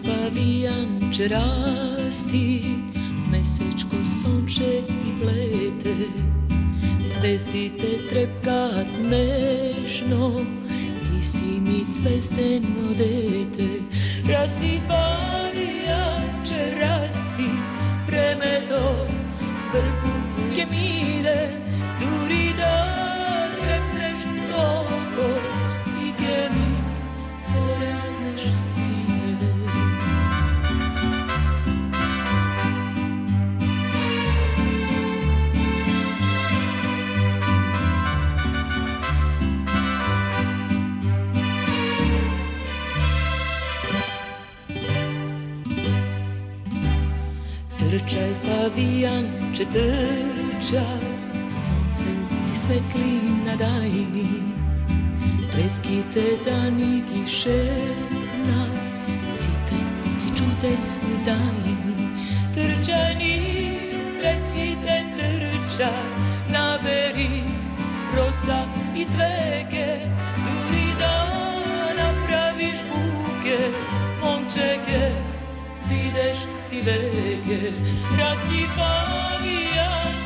pavijanče rasti, mesečko sonče ti plete, zvesti te trepkat nežno, ti si mi cvesteno dete. Rasti pavijanče rasti, premeto brku ke mire, duri da krepneš visoko, ti ke mi poresneš sine. Trčaj, pavijanče, trčaj, sonce ti svetlina dajni, trevki te daniki šepna, sitan i čudesni tajni. Trčaj niz trevki te trčaj, naberi rosa i cveke, duri da napraviš buke, momčeke, videš ti veke. Rasti pavijanče